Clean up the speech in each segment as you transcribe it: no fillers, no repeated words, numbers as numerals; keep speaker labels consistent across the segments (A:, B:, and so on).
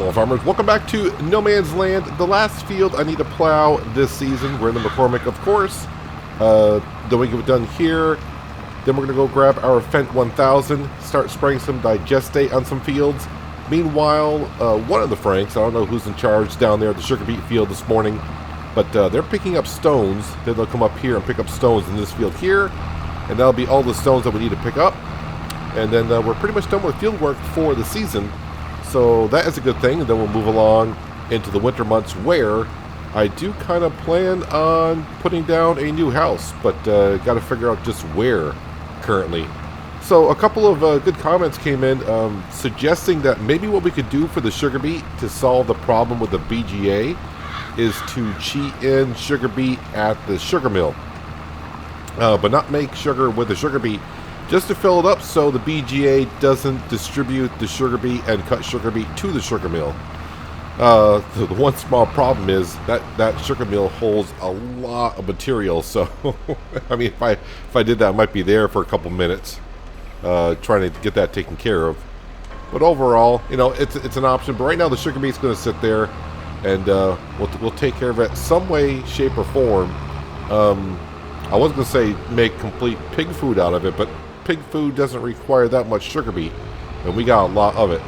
A: Hello farmers, welcome back to No Man's Land, the last field I need to plow this season. We're in the McCormick, of course. Then we get it done here. Then we're going to go grab our Fent 1000, start spraying some Digestate on some fields. Meanwhile, one of the Franks, I don't know who's in charge down there at the sugar beet field this morning, but they're picking up stones. Then they'll come up here and pick up stones in this field here, and that'll be all the stones that we need to pick up. And then we're pretty much done with field work for the season. So that is a good thing, and then we'll move along into the winter months where I do kind of plan on putting down a new house, but got to figure out just where currently. So a couple of good comments came in suggesting that maybe what we could do for the sugar beet to solve the problem with the BGA is to cheat in sugar beet at the sugar mill, but not make sugar with the sugar beet, just to fill it up so the BGA doesn't distribute the sugar beet and cut sugar beet to the sugar mill. The one small problem is that sugar mill holds a lot of material, so I mean, if I did that, I might be there for a couple minutes trying to get that taken care of. But overall, you know, it's an option. But right now, the sugar beet's going to sit there, and we'll take care of it some way, shape, or form. I was going to say make complete pig food out of it, but pig food doesn't require that much sugar beet, and we got a lot of it.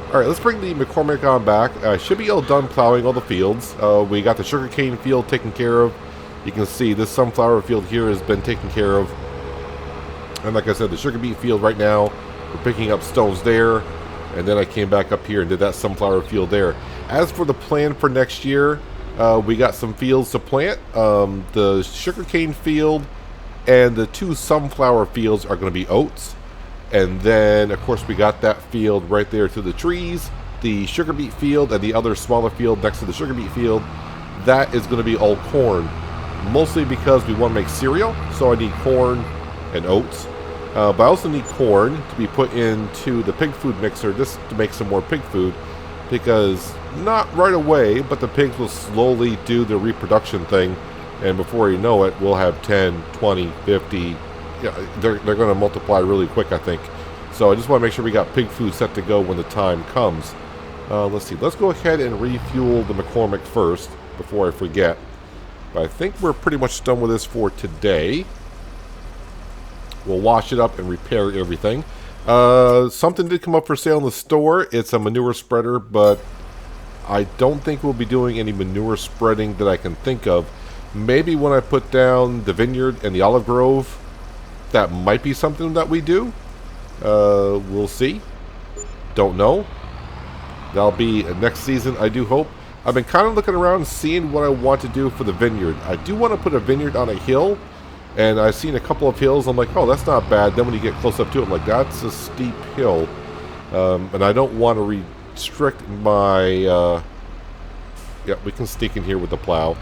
A: Alright, let's bring the McCormick on back. Should be all done plowing all the fields. We got the sugarcane field taken care of. You can see this sunflower field here has been taken care of. And like I said, the sugar beet field right now, we're picking up stones there. And then I came back up here and did that sunflower field there. As for the plan for next year, we got some fields to plant. The sugarcane field and the two sunflower fields are going to be oats. And then, of course, we got that field right there to the trees. The sugar beet field and the other smaller field next to the sugar beet field, that is going to be all corn. Mostly because we want to make cereal, so I need corn and oats. But I also need corn to be put into the pig food mixer just to make some more pig food. Because, not right away, but the pigs will slowly do the reproduction thing. And before you know it, we'll have 10, 20, 50... Yeah, they're going to multiply really quick, I think. So I just want to make sure we got pig food set to go when the time comes. Let's see. Let's go ahead and refuel the McCormick first before I forget. But I think we're pretty much done with this for today. We'll wash it up and repair everything. Something did come up for sale in the store. It's a manure spreader, but I don't think we'll be doing any manure spreading that I can think of. Maybe when I put down the vineyard and the olive grove, that might be something that we do. We'll see. Don't know. That'll be next season, I do hope. I've been kind of looking around and seeing what I want to do for the vineyard. I do want to put a vineyard on a hill, and I've seen a couple of hills. I'm like, oh, that's not bad. Then when you get close up to it, I'm like, that's a steep hill. And I don't want to restrict my... yeah, we can sneak in here with the plow.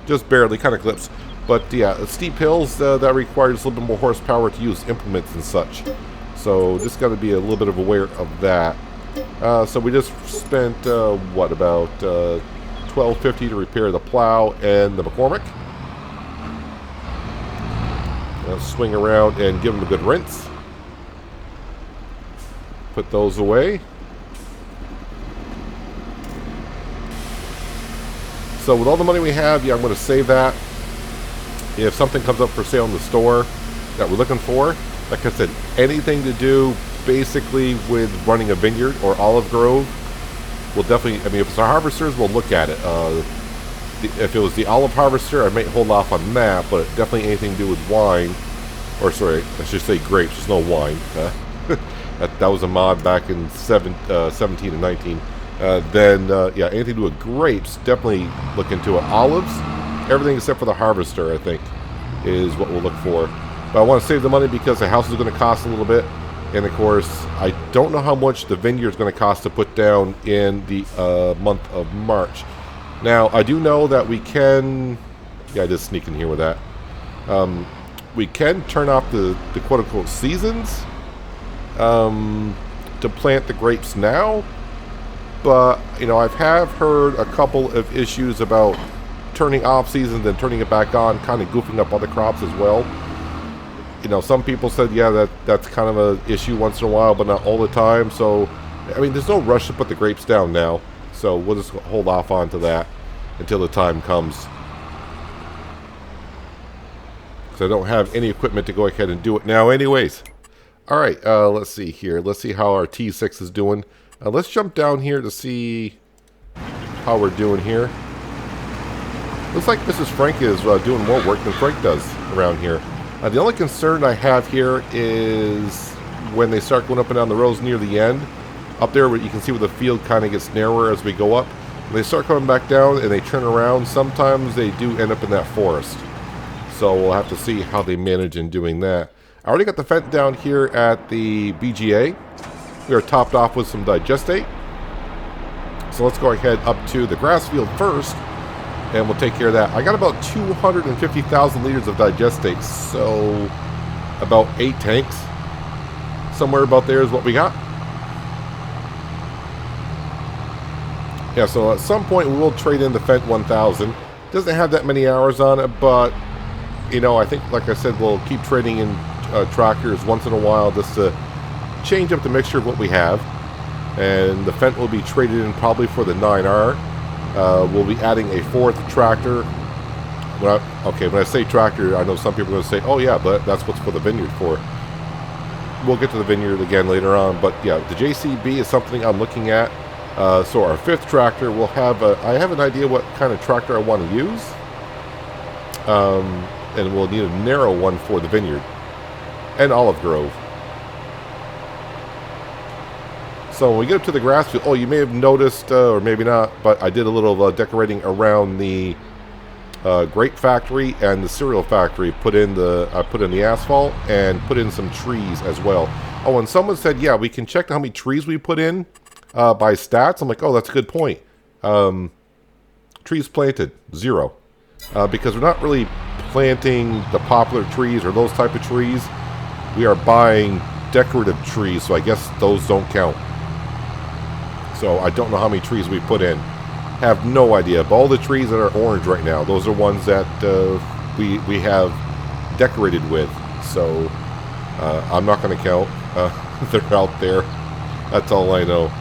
A: Just barely, kind of clips. But yeah, steep hills, that requires a little bit more horsepower to use implements and such. So just got to be a little bit aware of that. So we just spent, what, about $12.50 to repair the plow and the McCormick. Swing around and give them a good rinse. Put those away. So with all the money we have, yeah, I'm going to save that. If something comes up for sale in the store that we're looking for, like I said, anything to do basically with running a vineyard or olive grove, we'll definitely, I mean, if it's our harvesters, we'll look at it. If it was the olive harvester, I might hold off on that, but definitely anything to do with wine, or sorry, I should say grapes, there's no wine. That was a mod back in 17 and 19. Then, yeah, anything to do with grapes, definitely look into it. Olives, everything except for the harvester, I think, is what we'll look for. But I want to save the money because the house is going to cost a little bit. And, of course, I don't know how much the vineyard is going to cost to put down in the month of March. Now, I do know that we can... Yeah, I just sneak in here with that. We can turn off the quote-unquote seasons to plant the grapes now. But, you know, I have heard a couple of issues about turning off season, then turning it back on, kind of goofing up other crops as well. You know, some people said, yeah, that's kind of an issue once in a while, but not all the time. So, I mean, there's no rush to put the grapes down now. So we'll just hold off onto that until the time comes. Because I don't have any equipment to go ahead and do it now anyways. Alright, let's see here. Let's see how our T6 is doing. Let's jump down here to see how we're doing here. Looks like Mrs. Frank is doing more work than Frank does around here. The only concern I have here is when they start going up and down the rows near the end. Up there, you can see where the field kind of gets narrower as we go up. When they start coming back down and they turn around, sometimes they do end up in that forest. So we'll have to see how they manage in doing that. I already got the fence down here at the BGA. We are topped off with some Digestate. So let's go ahead up to the grass field first, and we'll take care of that. I got about 250,000 liters of Digestate, so about 8 tanks. Somewhere about there is what we got. Yeah, so at some point we will trade in the Fendt 1000. Doesn't have that many hours on it, but, you know, I think, like I said, we'll keep trading in tractors once in a while just to change up the mixture of what we have. And the Fendt will be traded in probably for the 9R. We'll be adding a 4th tractor. When I say tractor, I know some people are going to say, oh yeah, but that's what's for the Vineyard for. We'll get to the Vineyard again later on, but yeah, the JCB is something I'm looking at. So our 5th tractor will have I have an idea what kind of tractor I want to use. And we'll need a narrow one for the Vineyard and Olive Grove. So when we get up to the grass field, oh, you may have noticed, or maybe not, but I did a little decorating around the grape factory and the cereal factory. I put in the asphalt and put in some trees as well. Oh, and someone said, yeah, we can check how many trees we put in by stats. I'm like, oh, that's a good point. Trees planted, 0. Because we're not really planting the popular trees or those type of trees. We are buying decorative trees, so I guess those don't count. So I don't know how many trees we put in. Have no idea. But all the trees that are orange right now, those are ones that we have decorated with. So I'm not going to count. They're out there. That's all I know.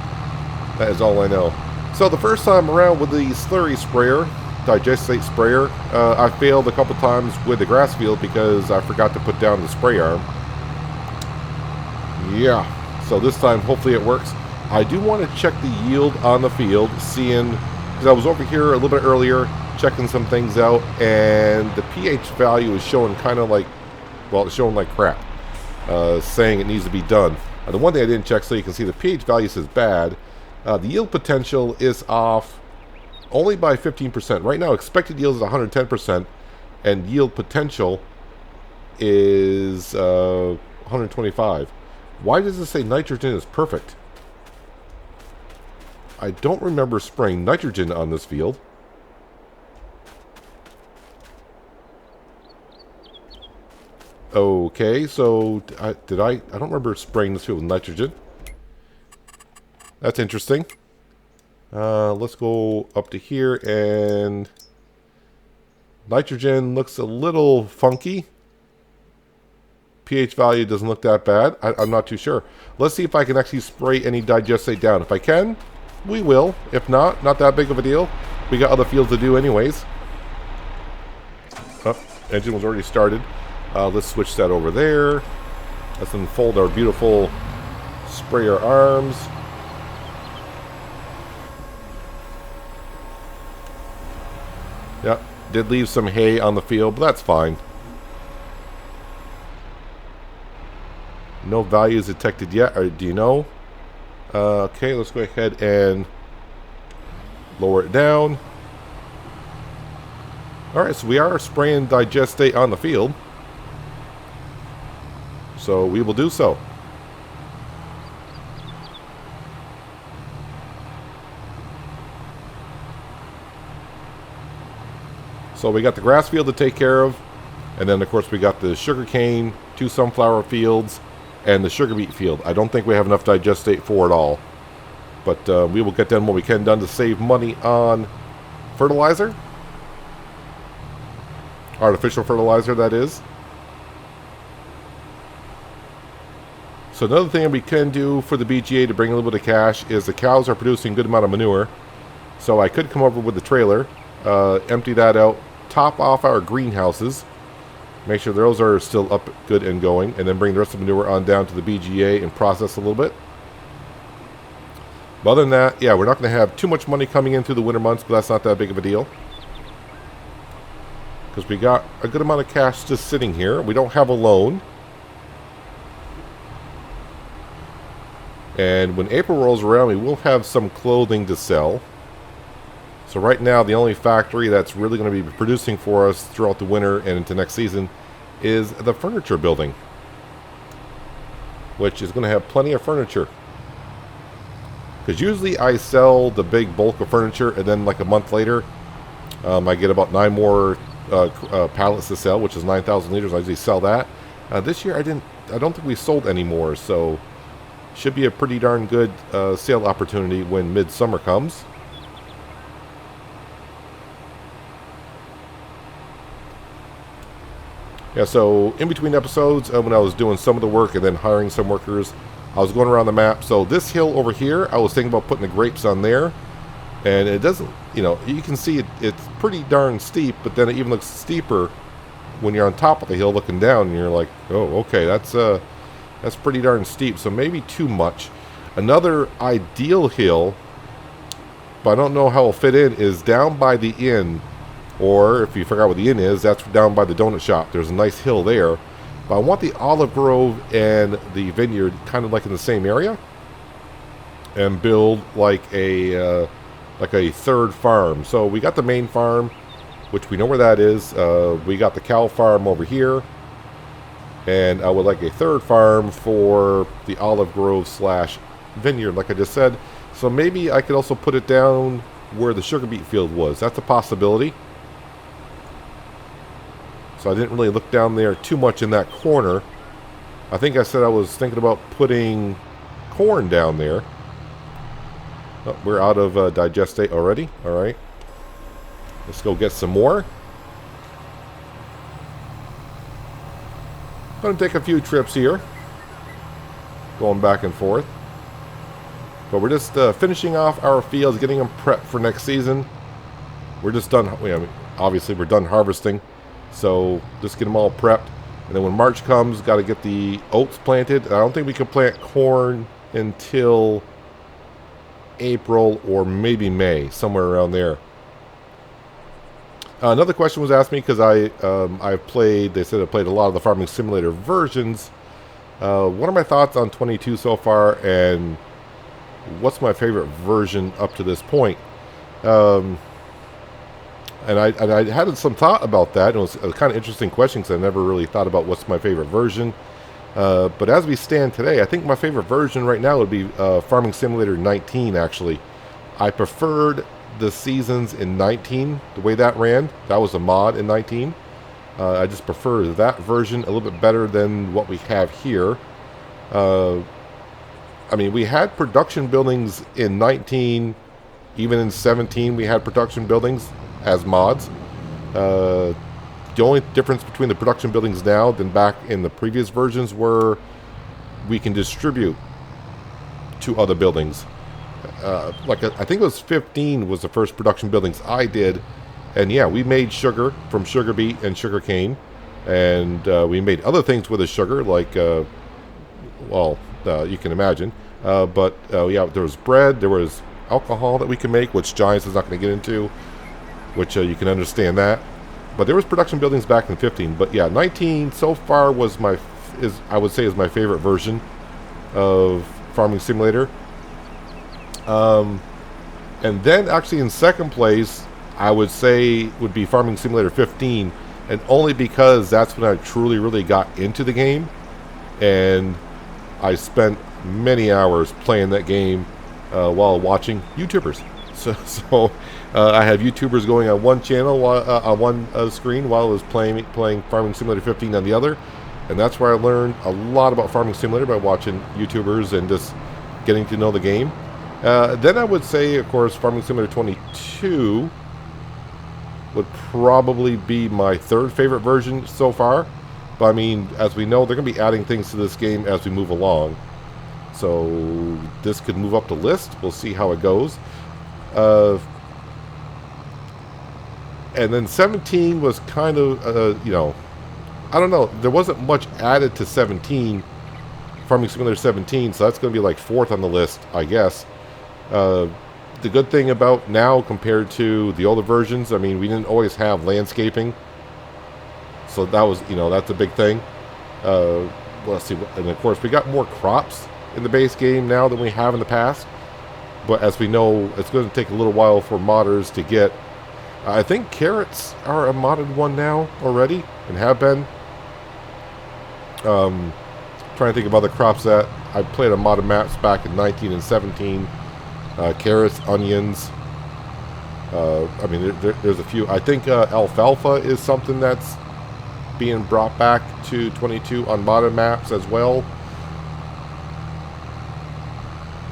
A: That is all I know. So the first time around with the slurry sprayer, Digestate sprayer, I failed a couple times with the grass field because I forgot to put down the spray arm. Yeah, so this time hopefully it works. I do want to check the yield on the field, seeing, because I was over here a little bit earlier checking some things out, and the pH value is showing kind of like, well, it's showing like crap, saying it needs to be done. The one thing I didn't check, so you can see the pH value says bad. The yield potential is off only by 15%. Right now, expected yield is 110%, and yield potential is 125. Why does it say nitrogen is perfect? I don't remember spraying nitrogen on this field. Okay, so I don't remember spraying this field with nitrogen. That's interesting. Let's go up to here, and nitrogen looks a little funky. pH value doesn't look that bad. I'm not too sure. Let's see if I can actually spray any Digestate down. If I can, we will. If not, not that big of a deal. We got other fields to do anyways. Oh, engine was already started. Let's switch that over there. Let's unfold our beautiful sprayer arms. Yep, did leave some hay on the field, but that's fine. No values detected yet, or do you know? Okay, let's go ahead and lower it down. Alright, so we are spraying Digestate on the field. So we will do so. So we got the grass field to take care of, and then of course we got the sugarcane, 2 sunflower fields, and the sugar beet field. I don't think we have enough Digestate for it all, but we will get done what we can done to save money on fertilizer, artificial fertilizer that is. So another thing we can do for the BGA to bring a little bit of cash is the cows are producing a good amount of manure. So I could come over with the trailer, empty that out, top off our greenhouses, make sure those are still up, good and going, and then bring the rest of the manure on down to the BGA and process a little bit. But other than that, yeah, we're not going to have too much money coming in through the winter months, but that's not that big of a deal. Because we got a good amount of cash just sitting here. We don't have a loan. And when April rolls around, we will have some clothing to sell. So right now, the only factory that's really going to be producing for us throughout the winter and into next season is the furniture building, which is going to have plenty of furniture. Because usually I sell the big bulk of furniture, and then like a month later, I get about 9 more pallets to sell, which is 9,000 liters. I usually sell that. This year I don't think we sold any more, so should be a pretty darn good sale opportunity when midsummer comes. Yeah, so in between episodes, when I was doing some of the work and then hiring some workers, I was going around the map. So this hill over here, I was thinking about putting the grapes on there. And it doesn't, you know, you can see it's pretty darn steep, but then it even looks steeper when you're on top of the hill looking down, and you're like, oh, okay, that's pretty darn steep. So maybe too much. Another ideal hill, but I don't know how it'll fit in, is down by the inn. Or if you forgot what the inn is, that's down by the donut shop. There's a nice hill there. But I want the olive grove and the vineyard kind of like in the same area, and build like a third farm. So we got the main farm, which we know where that is. We got the cow farm over here, and I would like a third farm for the olive grove / vineyard, like I just said. So maybe I could also put it down where the sugar beet field was. That's a possibility. So I didn't really look down there too much in that corner. I think I said I was thinking about putting corn down there. Oh, we're out of Digestate already. All right. Let's go get some more. Going to take a few trips here. Going back and forth. But we're just finishing off our fields, getting them prepped for next season. We're just done. Obviously, we're done harvesting. So just get them all prepped. And then when March comes, got to get the oats planted. I don't think we can plant corn until April or maybe May, somewhere around there. Another question was asked me because I've played, they said I played a lot of the Farming Simulator versions. What are my thoughts on 22 so far, and what's my favorite version up to this point? And I had some thought about that. It was a kind of interesting question because I never really thought about what's my favorite version. But as we stand today, I think my favorite version right now would be Farming Simulator 19, actually. I preferred the seasons in 19, the way that ran. That was a mod in 19. I just prefer that version a little bit better than what we have here. I mean, we had production buildings in 19. Even in 17, we had production buildings as mods. The only difference between the production buildings now than back in the previous versions were we can distribute to other buildings. I think it was 15 was the first production buildings I did, and yeah, we made sugar from sugar beet and sugar cane, and we made other things with the sugar, like you can imagine. But yeah, there was bread, there was alcohol that we can make, which Giants is not going to get into, which you can understand that. But there was production buildings back in 15. But yeah, 19 so far was I would say is my favorite version of Farming Simulator. And then actually in second place, I would say would be Farming Simulator 15, and only because that's when I truly really got into the game, and I spent many hours playing that game while watching YouTubers. So I have YouTubers going on one channel, on one screen, while I was playing Farming Simulator 15 on the other. And that's where I learned a lot about Farming Simulator, by watching YouTubers and just getting to know the game. Then I would say, of course, Farming Simulator 22 would probably be my third favorite version so far. But I mean, as we know, they're going to be adding things to this game as we move along. So this could move up the list. We'll see how it goes. And then 17 was kind of, you know, I don't know. There wasn't much added to 17, Farming Simulator 17, so that's going to be like 4th on the list, I guess. The good thing about now compared to the older versions, I mean, we didn't always have landscaping. So that was, you know, that's a big thing. Let's see. And of course, we got more crops in the base game now than we have in the past. But as we know, it's going to take a little while for modders to get. I think carrots are a modded one now already, and have been. Trying to think of other crops that I played on modded maps back in 19 and 17. Carrots, onions. I mean, there's a few. I think alfalfa is something that's being brought back to 22 on modded maps as well.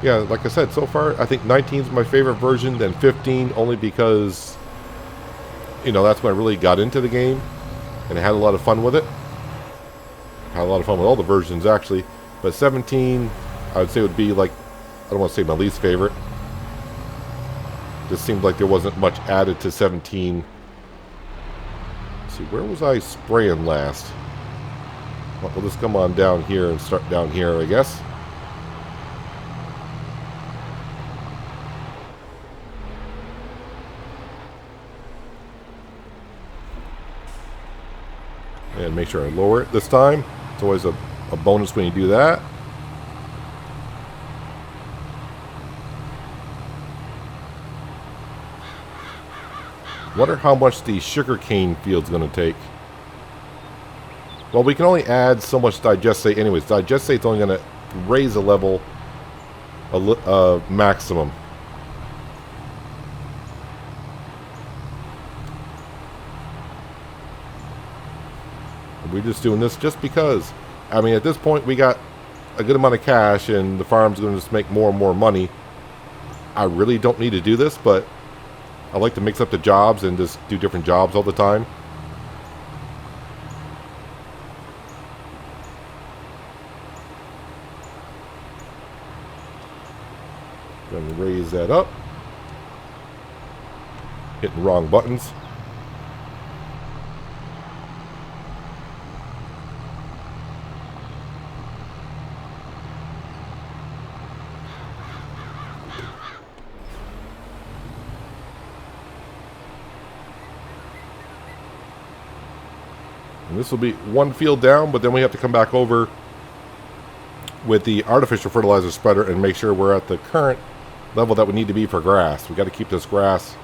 A: Yeah, like I said, so far I think 19 is my favorite version, then 15 only because, you know, that's when I really got into the game and I had a lot of fun with it. Had a lot of fun with all the versions actually, but 17 I would say would be like, I don't want to say my least favorite. Just seemed like there wasn't much added to 17. Let's see, where was I spraying last? Well, we'll just come on down here and start down here, I guess. And make sure I lower it this time. It's always a bonus when you do that. Wonder how much the sugarcane field's going to take. Well, we can only add so much digestate anyways. Digestate's only going to raise a level maximum. We're just doing this just because. I mean, at this point, we got a good amount of cash, and the farm's going to just make more and more money. I really don't need to do this, but I like to mix up the jobs and just do different jobs all the time. Gonna raise that up. Hitting wrong buttons. And this will be one field down, but then we have to come back over with the artificial fertilizer spreader and make sure we're at the current level that we need to be for grass. We got to keep this grass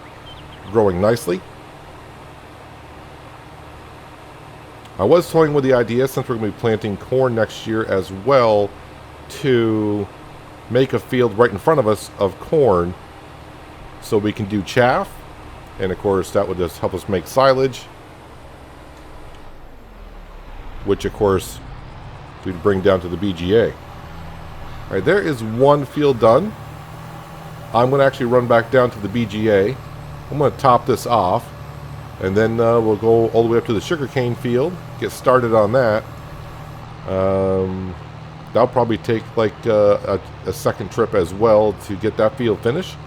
A: growing nicely. I was toying with the idea, since we're going to be planting corn next year as well, to make a field right in front of us of corn so we can do chaff. And of course that would just help us make silage, which of course we'd bring down to the BGA. Alright, there is one field done. I'm going to actually run back down to the BGA. I'm going to top this off, and then we'll go all the way up to the sugarcane field, get started on that. That'll probably take like a second trip as well to get that field finished.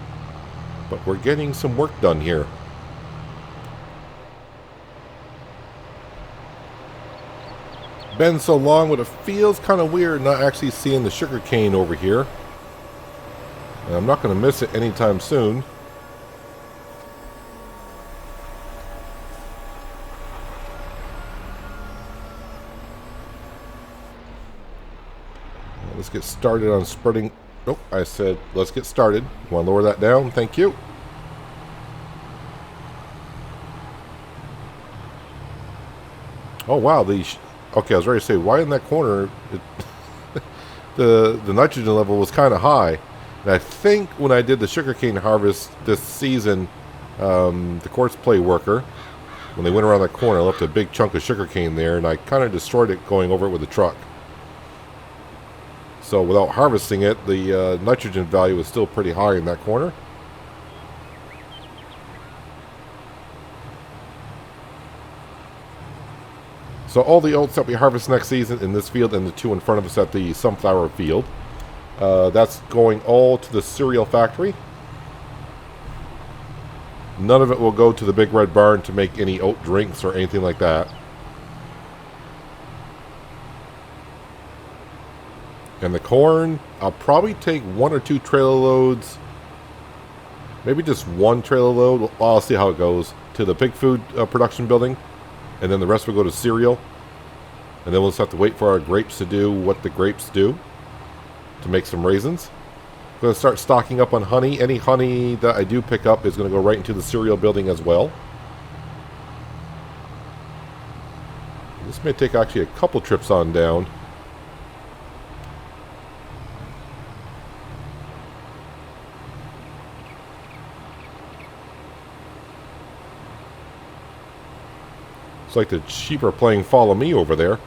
A: But we're getting some work done here. Been so long, but it feels kind of weird not actually seeing the sugarcane over here. And I'm not going to miss it anytime soon. Let's get started on spreading. Nope, I said let's get started. You want to lower that down? Thank you. Oh wow, okay, I was ready to say, why in that corner the nitrogen level was kind of high. And I think when I did the sugarcane harvest this season, the quartz play worker, when they went around that corner, left a big chunk of sugarcane there, and I kind of destroyed it going over it with a truck. So without harvesting it, the nitrogen value was still pretty high in that corner. So all the oats that we harvest next season in this field and the two in front of us at the sunflower field, that's going all to the cereal factory. None of it will go to the big red barn to make any oat drinks or anything like that. And the corn, I'll probably take 1 or 2 trailer loads. Maybe just 1 trailer load. Well, I'll see how it goes. To the pig food production building. And then the rest will go to cereal. And then we'll just have to wait for our grapes to do what the grapes do. To make some raisins. I'm going to start stocking up on honey. Any honey that I do pick up is going to go right into the cereal building as well. This may take actually a couple trips on down. It's like the sheep are playing follow me over there.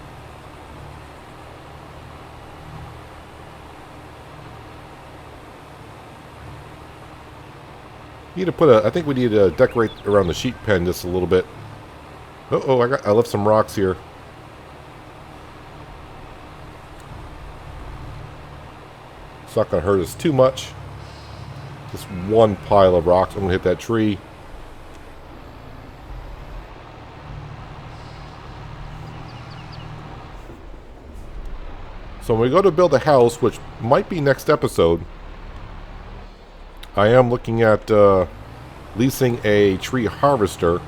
A: Need to put I think we need to decorate around the sheep pen just a little bit. Uh-oh, I left some rocks here. It's not going to hurt us too much. Just one pile of rocks. I'm going to hit that tree. So when we go to build a house, which might be next episode, I am looking at leasing a tree harvester.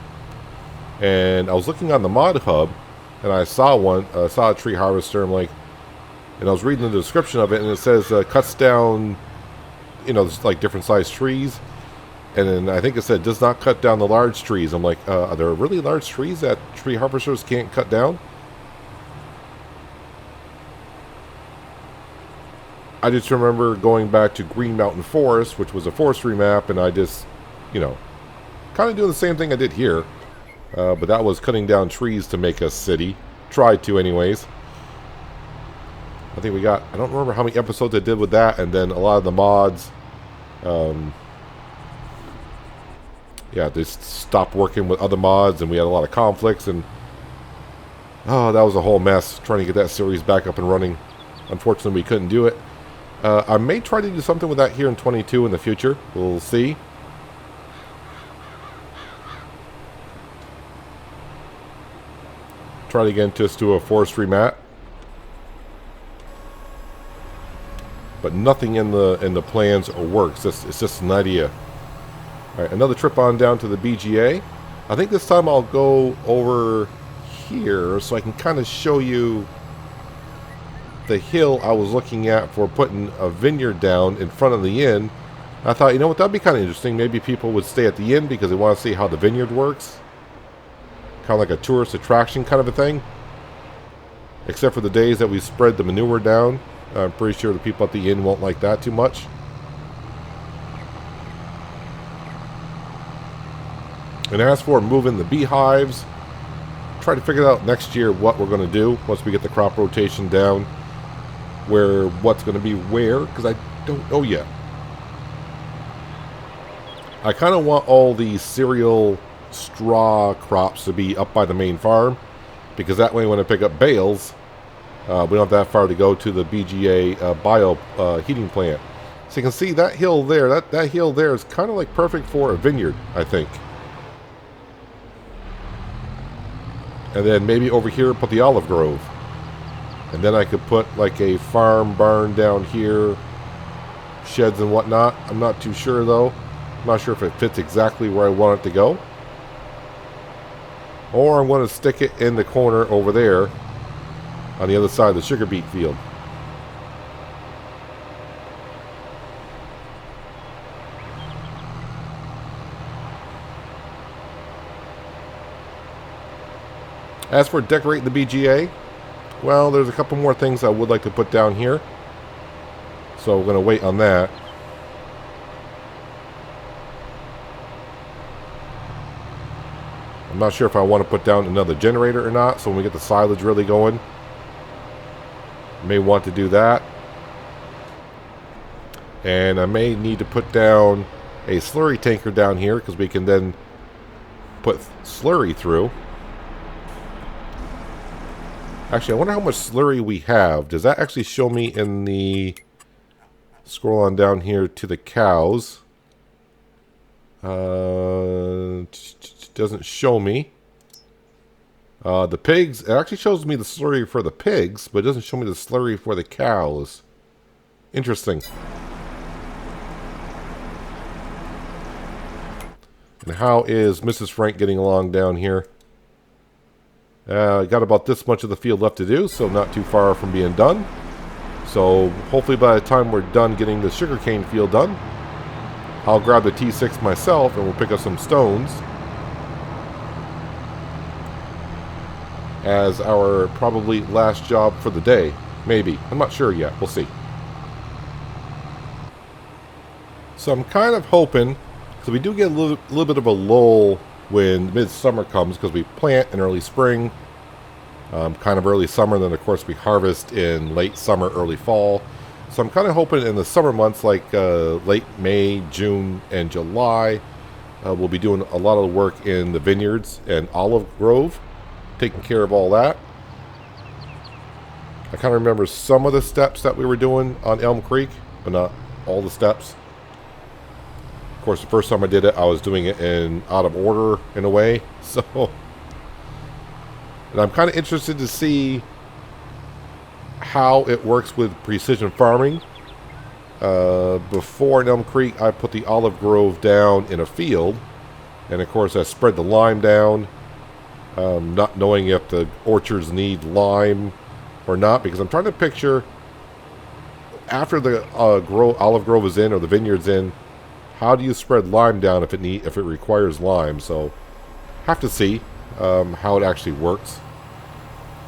A: And I was looking on the mod hub, and I saw one. I saw a tree harvester. I'm like, and I was reading the description of it, and it says cuts down, you know, like different sized trees. And then I think it said does not cut down the large trees. I'm like, are there really large trees that tree harvesters can't cut down? I just remember going back to Green Mountain Forest, which was a forestry map, and I just, you know, kind of doing the same thing I did here. But that was cutting down trees to make a city. Tried to anyways. I think we got, I don't remember how many episodes I did with that, and then a lot of the mods, yeah, they stopped working with other mods, and we had a lot of conflicts, and oh, that was a whole mess trying to get that series back up and running. Unfortunately, we couldn't do it. I may try to do something with that here in 22 in the future. We'll see. Try to get into just do a forestry mat. But nothing in the plans works. It's just an idea. Alright, another trip on down to the BGA. I think this time I'll go over here so I can kind of show you the hill I was looking at for putting a vineyard down in front of the inn. I thought, you know what, that'd be kind of interesting. Maybe people would stay at the inn because they want to see how the vineyard works. Kind of like a tourist attraction kind of a thing. Except for the days that we spread the manure down. I'm pretty sure the people at the inn won't like that too much. And as for moving the beehives, try to figure out next year what we're going to do once we get the crop rotation down. Where what's going to be where, because I don't know yet. I kind of want all the cereal straw crops to be up by the main farm, because that way when I pick up bales, we don't have that far to go to the BGA bio heating plant. So you can see that hill there, that hill there is kind of like perfect for a vineyard, I think. And then maybe over here put the olive grove. And then I could put like a farm barn down here, sheds and whatnot. I'm not too sure though. I'm not sure if it fits exactly where I want it to go. Or I'm going to stick it in the corner over there on the other side of the sugar beet field. As for decorating the BGA, well, there's a couple more things I would like to put down here. So we're going to wait on that. I'm not sure if I want to put down another generator or not. So when we get the silage really going, may want to do that. And I may need to put down a slurry tanker down here, because we can then put slurry through. Actually, I wonder how much slurry we have. Does that actually show me in the... Scroll on down here to the cows. Doesn't show me. The pigs, it actually shows me the slurry for the pigs, but it doesn't show me the slurry for the cows. Interesting. And how is Mrs. Frank getting along down here? Got about this much of the field left to do, so not too far from being done. So hopefully by the time we're done getting the sugarcane field done, I'll grab the T6 myself and we'll pick up some stones as our probably last job for the day. Maybe. I'm not sure yet. We'll see. So I'm kind of hoping, because we do get a little bit of a lull when midsummer comes, because we plant in early spring, kind of early summer, and then of course we harvest in late summer, early fall. So I'm kind of hoping in the summer months like late May, June, and July, we'll be doing a lot of the work in the vineyards and olive grove, taking care of all that. I kind of remember some of the steps that we were doing on Elm Creek, but not all the steps. Of course, the first time I did it, I was doing it out of order in a way. So, and I'm kind of interested to see how it works with precision farming. Before in Elm Creek, I put the olive grove down in a field, and of course, I spread the lime down, not knowing if the orchards need lime or not, because I'm trying to picture after the olive grove is in or the vineyard's in, how do you spread lime down if it requires lime? So, have to see how it actually works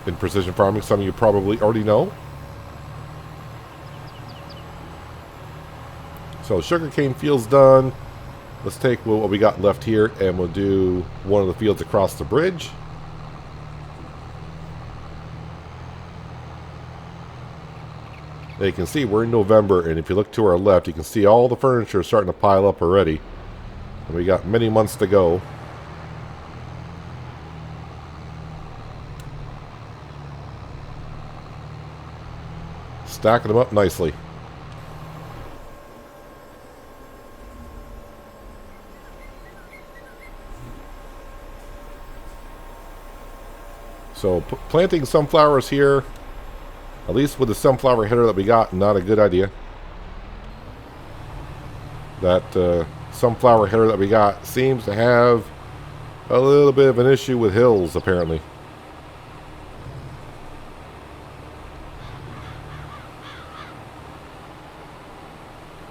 A: in precision farming. Some of you probably already know. So, sugarcane field's done. Let's take what we got left here, and we'll do one of the fields across the bridge. Now you can see we're in November, and if you look to our left, you can see all the furniture starting to pile up already. And we got many months to go. Stacking them up nicely. So planting sunflowers here, at least with the sunflower header that we got, not a good idea. That sunflower header that we got seems to have a little bit of an issue with hills, apparently.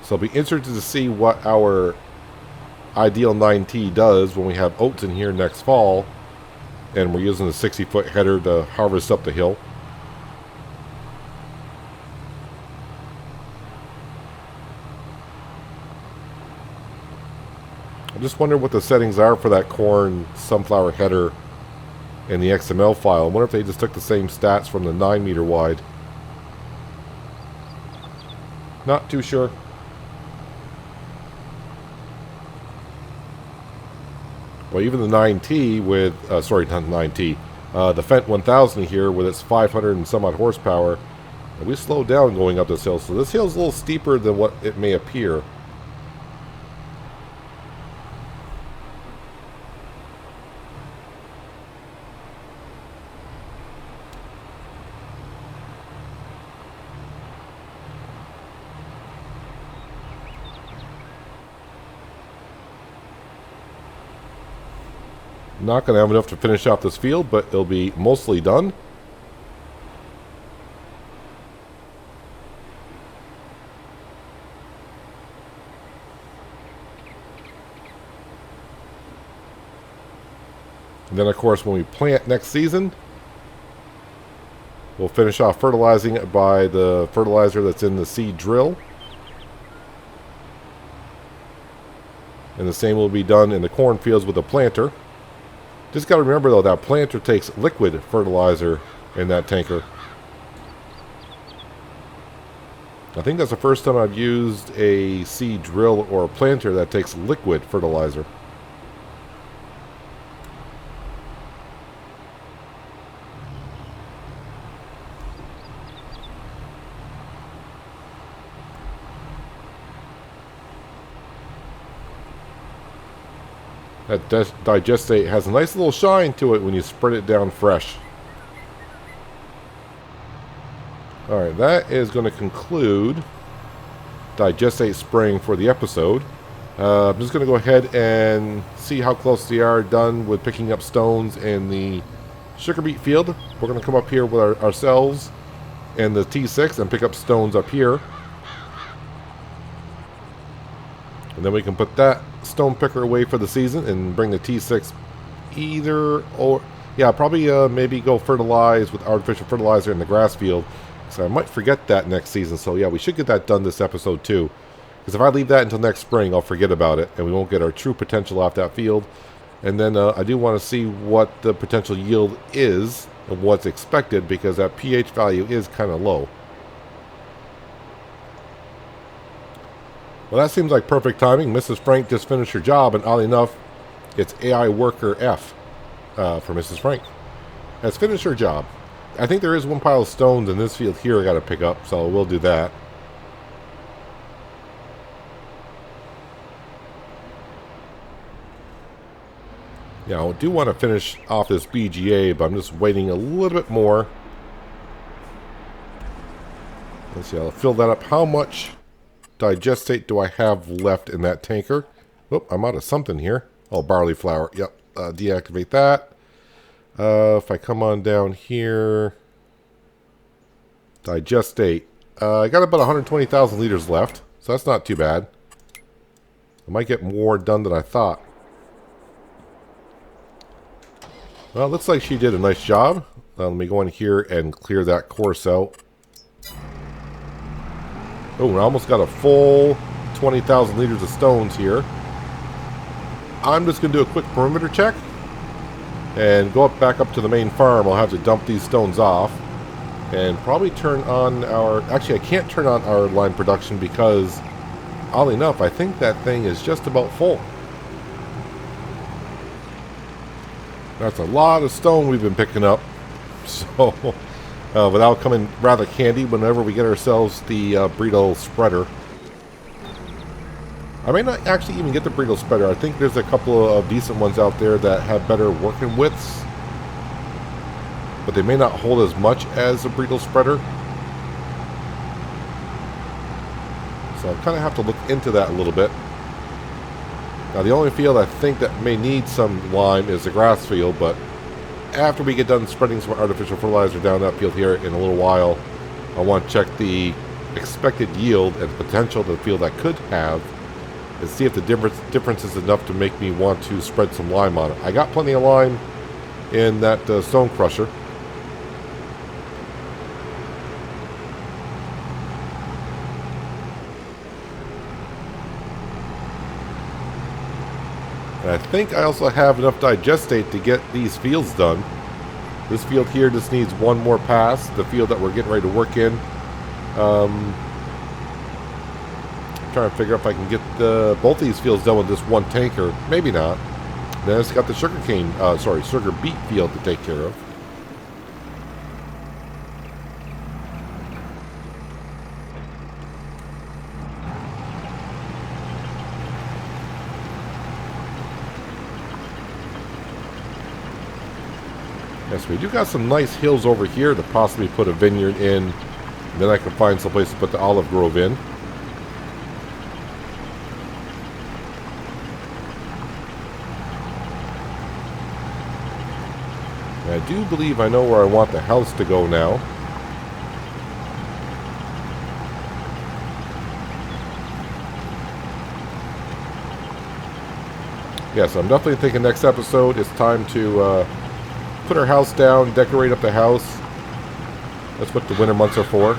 A: So I'll be interested to see what our ideal 9T does when we have oats in here next fall, and we're using the 60-foot header to harvest up the hill. I just wonder what the settings are for that corn sunflower header in the XML file. I wonder if they just took the same stats from the 9 meter wide. Not too sure. Well, even the 9T with, sorry, not 9T, the Fendt 1000 here with its 500 and some odd horsepower, we slowed down going up this hill. So this hill's a little steeper than what it may appear. Not going to have enough to finish off this field, but it'll be mostly done. And then, of course, when we plant next season, we'll finish off fertilizing it by the fertilizer that's in the seed drill. And the same will be done in the cornfields with the planter. Just got to remember, though, that planter takes liquid fertilizer in that tanker. I think that's the first time I've used a seed drill or a planter that takes liquid fertilizer. That Digestate has a nice little shine to it when you spread it down fresh. Alright, that is going to conclude Digestate spraying for the episode. I'm just going to go ahead and see how close they are done with picking up stones in the sugar beet field. We're going to come up here with ourselves and the T6 and pick up stones up here. And then we can put that stone picker away for the season and bring the T6 either or... Yeah, probably maybe go fertilize with artificial fertilizer in the grass field. So I might forget that next season. So yeah, we should get that done this episode too. Because if I leave that until next spring, I'll forget about it. And we won't get our true potential off that field. And then I do want to see what the potential yield is and what's expected. Because that pH value is kind of low. Well, that seems like perfect timing. Mrs. Frank just finished her job. And oddly enough, it's AI Worker F for Mrs. Frank. Has finished her job. I think there is one pile of stones in this field here I got to pick up, so we'll do that. Yeah, I do want to finish off this BGA, but I'm just waiting a little bit more. Let's see, I'll fill that up. How much Digestate do I have left in that tanker? Oh, I'm out of something here. Oh, barley flour. Yep, deactivate that. If I come on down here, Digestate. I got about 120,000 liters left, so that's not too bad. I might get more done than I thought. Well, it looks like she did a nice job. Let me go in here and clear that course out. Oh, I almost got a full 20,000 liters of stones here. I'm just going to do a quick perimeter check. And go back up to the main farm. I'll have to dump these stones off. And probably turn on our... Actually, I can't turn on our line production because, oddly enough, I think that thing is just about full. That's a lot of stone we've been picking up. So, without coming rather handy whenever we get ourselves the burrito spreader. I may not actually even get the burrito spreader. I think there's a couple of decent ones out there that have better working widths. But they may not hold as much as a burrito spreader. So I kind of have to look into that a little bit. Now the only field I think that may need some lime is the grass field. But after we get done spreading some artificial fertilizer down that field here in a little while, I want to check the expected yield and potential the field I could have. And see if the difference is enough to make me want to spread some lime on it. I got plenty of lime in that stone crusher. And I think I also have enough Digestate to get these fields done. This field here just needs one more pass. The field that we're getting ready to work in. Trying to figure out if I can get both these fields done with this one tanker. Maybe not. Then it's got the sugar beet field to take care of. Yes, we do got some nice hills over here to possibly put a vineyard in. And then I can find some place to put the olive grove in. I do believe I know where I want the house to go now. Yes, I'm definitely thinking next episode it's time to put our house down, decorate up the house. That's what the winter months are for.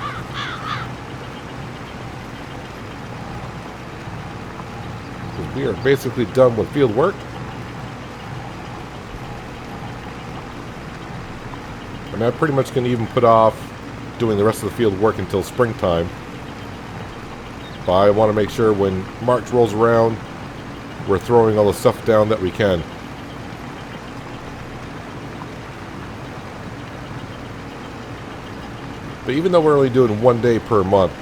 A: We are basically done with field work. And I'm pretty much going to even put off doing the rest of the field work until springtime. But I want to make sure when March rolls around, we're throwing all the stuff down that we can. But even though we're only doing 1 day per month,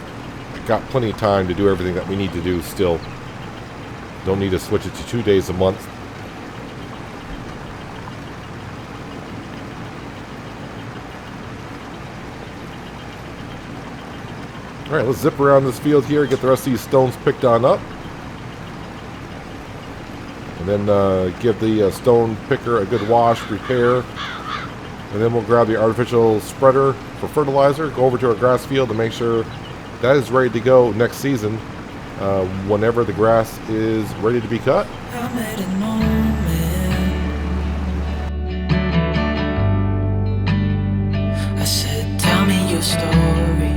A: I've got plenty of time to do everything that we need to do still. Don't need to switch it to 2 days a month. Alright, let's zip around this field here, get the rest of these stones picked on up. And then give the stone picker a good wash, repair. And then we'll grab the artificial spreader for fertilizer, go over to our grass field to make sure that is ready to go next season whenever the grass is ready to be cut.
B: I made a moment. I said, tell me your story.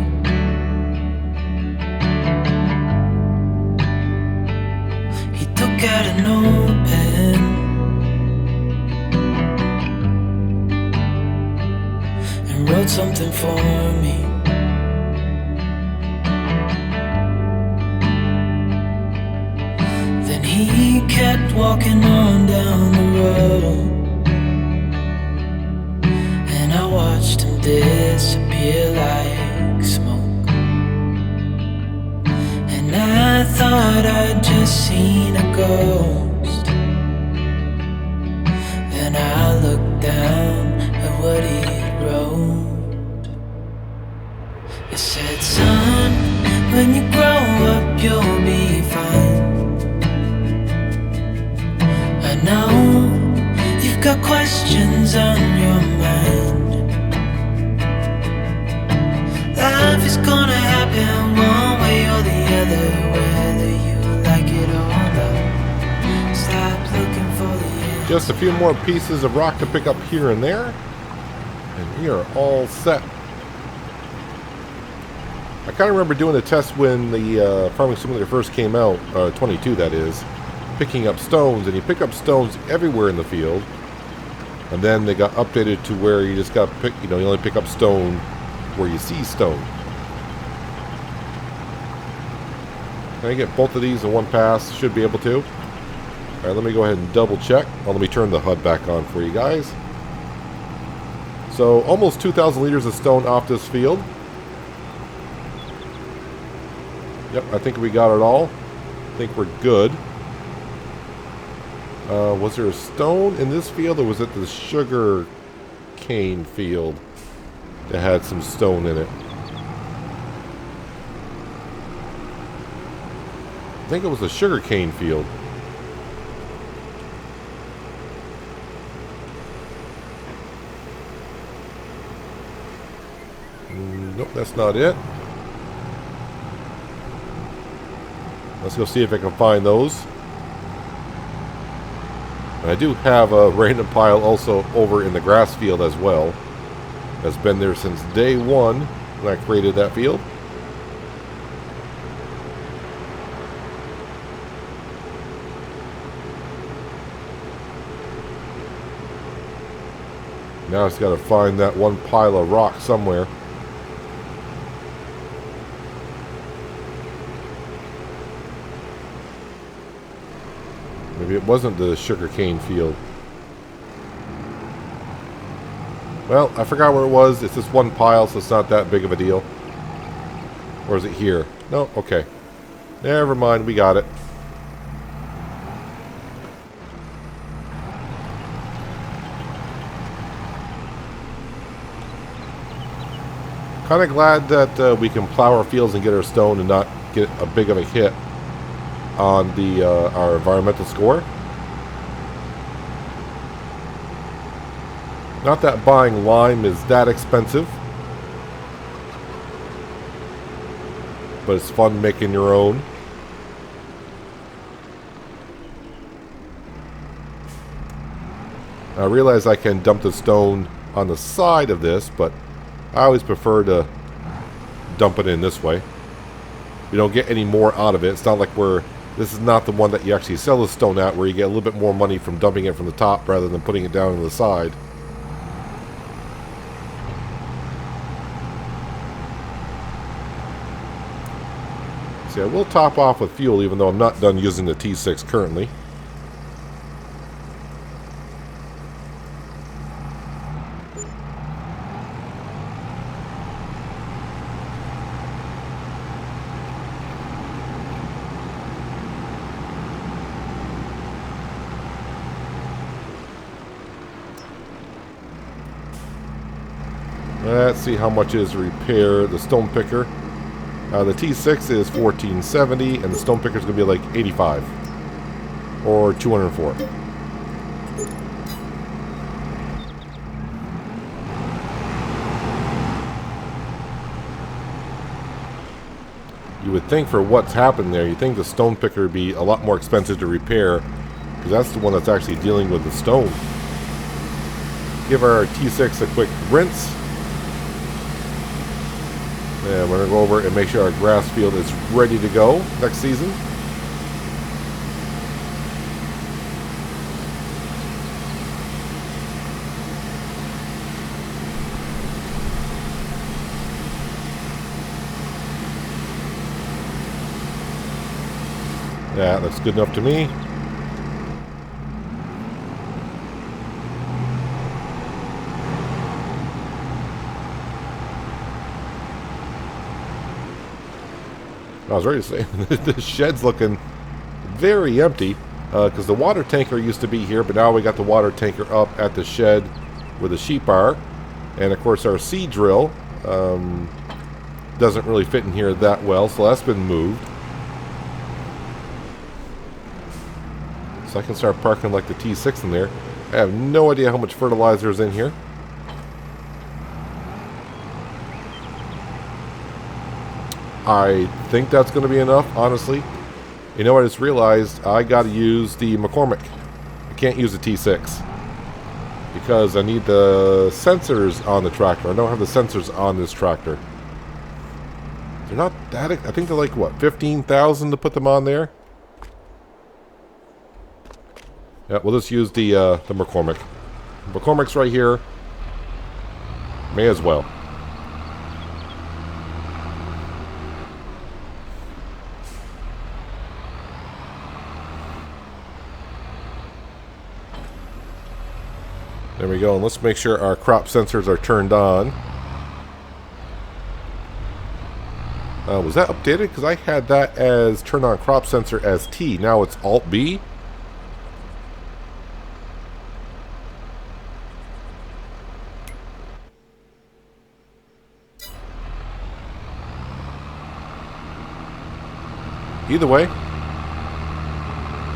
B: He took out a notepad and wrote something for me. Then he kept walking on down the road, and I watched him disappear like smoke. And I thought I'd just seen a ghost. Then I looked down at what he wrote. It said, son, when you grow up you'll be fine. I know you've got questions on your mind. Life is gonna happen one way or the other, whether you like it or not. Stop looking for the end.
A: Just a few more pieces of rock to pick up here and there, and we are all set. I kind of remember doing a test when the Farming Simulator first came out, 22 that is, picking up stones, and you pick up stones everywhere in the field, and then they got updated to where you just got to pick, you only pick up stone where you see stone. Can I get both of these in one pass? Should be able to. Alright, let me go ahead and double check. Well, let me turn the HUD back on for you guys. So, almost 2,000 liters of stone off this field. Yep, I think we got it all. I think we're good. Was there a stone in this field, or was it the sugar cane field that had some stone in it? I think it was the sugar cane field. Nope, that's not it. Let's go see if I can find those. And I do have a random pile also over in the grass field as well. That's been there since day one when I created that field. Now I just got to find that one pile of rock somewhere. Maybe it wasn't the sugarcane field. Well, I forgot where it was. It's just one pile, so it's not that big of a deal. Or is it here? No? Okay. Never mind, we got it. Kind of glad that we can plow our fields and get our stone and not get a big of a hit on the our environmental score. Not that buying lime is that expensive, but it's fun making your own. I realize I can dump the stone on the side of this, but I always prefer to dump it in this way. You don't get any more out of it. It's not like this is not the one that you actually sell the stone at, where you get a little bit more money from dumping it from the top rather than putting it down on the side. See, I will top off with fuel, even though I'm not done using the T6 currently. Let's see how much is to repair the stone picker. The T6 is 1470, and the stone picker is going to be like 85 or 204. You would think for what's happened there, you think the stone picker would be a lot more expensive to repair, because that's the one that's actually dealing with the stone. Give our T6 a quick rinse. And we're going to go over and make sure our grass field is ready to go next season. Yeah, that's good enough to me. I was ready to say, the shed's looking very empty, because the water tanker used to be here, but now we got the water tanker up at the shed where the sheep are. And of course our seed drill doesn't really fit in here that well, so that's been moved. So I can start parking like the T6 in there. I have no idea how much fertilizer is in here. I think that's going to be enough, honestly. You know what I just realized? I got to use the McCormick. I can't use the T6 because I need the sensors on the tractor. I don't have the sensors on this tractor. They're not that... I think they're like, what, 15,000 to put them on there? Yeah, we'll just use the McCormick. McCormick's right here. May as well. There we go, and let's make sure our crop sensors are turned on. Was that updated? Because I had that as turn on crop sensor as T. Now it's Alt B. Either way.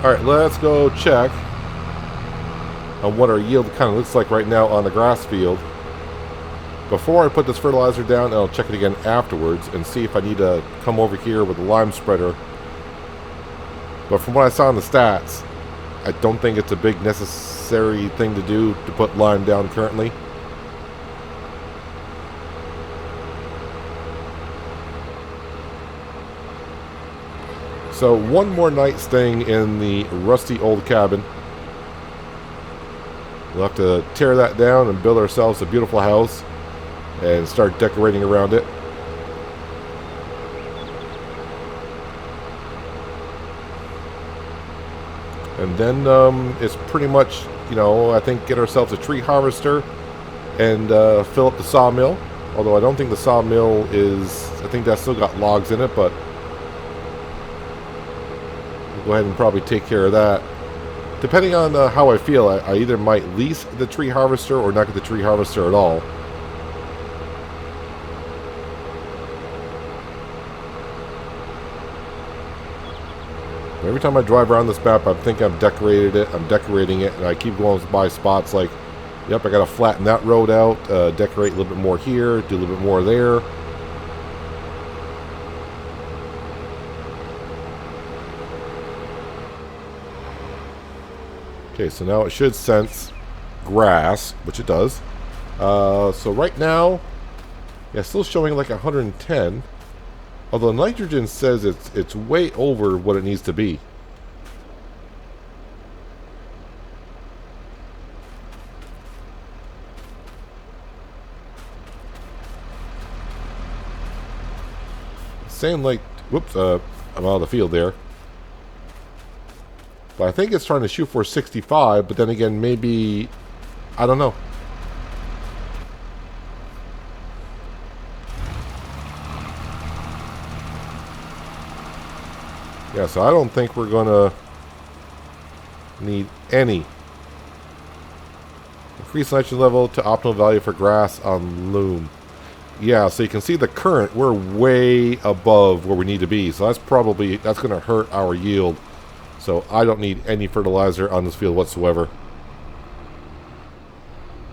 A: Alright, let's go check on what our yield kind of looks like right now on the grass field. Before I put this fertilizer down, I'll check it again afterwards and see if I need to come over here with a lime spreader. But from what I saw in the stats, I don't think it's a big necessary thing to do to put lime down currently. So one more night staying in the rusty old cabin. We'll have to tear that down and build ourselves a beautiful house and start decorating around it. And then it's pretty much, you know, I think get ourselves a tree harvester and fill up the sawmill. Although I don't think the sawmill is, I think that's still got logs in it, but we'll go ahead and probably take care of that. Depending on how I feel, I either might lease the tree harvester or not get the tree harvester at all. Every time I drive around this map, I think I've decorated it, I'm decorating it, and I keep going by spots like, yep, I gotta flatten that road out, decorate a little bit more here, do a little bit more there. Okay, so now it should sense grass, which it does. So right now, yeah, still showing like 110. Although nitrogen says it's way over what it needs to be. Saying like, whoops, I'm out of the field there. But I think it's trying to shoot for 65, but then again, maybe, I don't know. Yeah, so I don't think we're gonna need any. Increase nitrogen level to optimal value for grass on loom. Yeah, so you can see the current, we're way above where we need to be. So that's going to hurt our yield. So I don't need any fertilizer on this field whatsoever.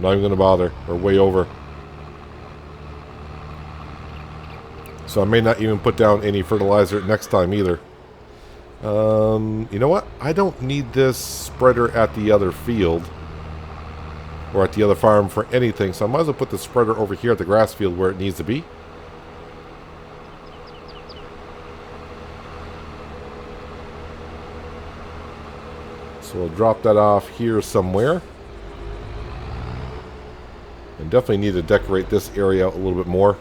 A: Not even going to bother. We're way over. So I may not even put down any fertilizer next time either. You know what? I don't need this spreader at the other field. Or at the other farm for anything. So I might as well put the spreader over here at the grass field where it needs to be. So we'll drop that off here somewhere. And definitely need to decorate this area a little bit more.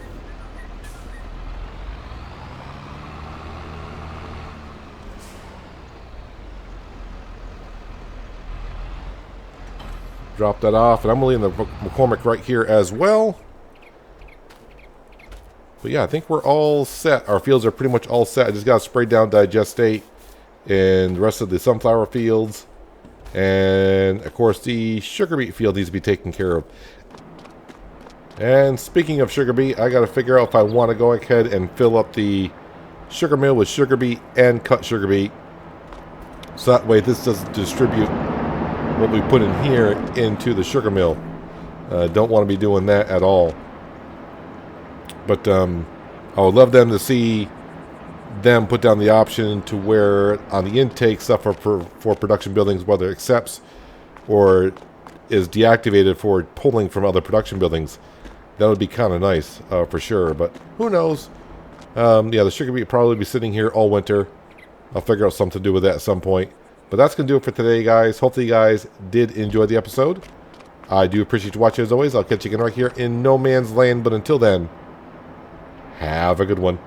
A: Drop that off, and I'm leaving the McCormick right here as well. But yeah, I think we're all set. Our fields are pretty much all set. I just got to spray down Digestate and the rest of the sunflower fields. And, of course, the sugar beet field needs to be taken care of. And speaking of sugar beet, I got to figure out if I want to go ahead and fill up the sugar mill with sugar beet and cut sugar beet. So that way this doesn't distribute what we put in here into the sugar mill. Don't want to be doing that at all. But I would love them to see them put down the option to where on the intake stuff for production buildings, whether it accepts or is deactivated for pulling from other production buildings. That would be kind of nice for sure, but who knows. Yeah, the sugar beet will probably be sitting here all winter. I'll figure out something to do with that at some point. But that's going to do it for today, guys. Hopefully you guys did enjoy the episode. I do appreciate you watching as always. I'll catch you again right here in No Man's Land. But until then, have a good one.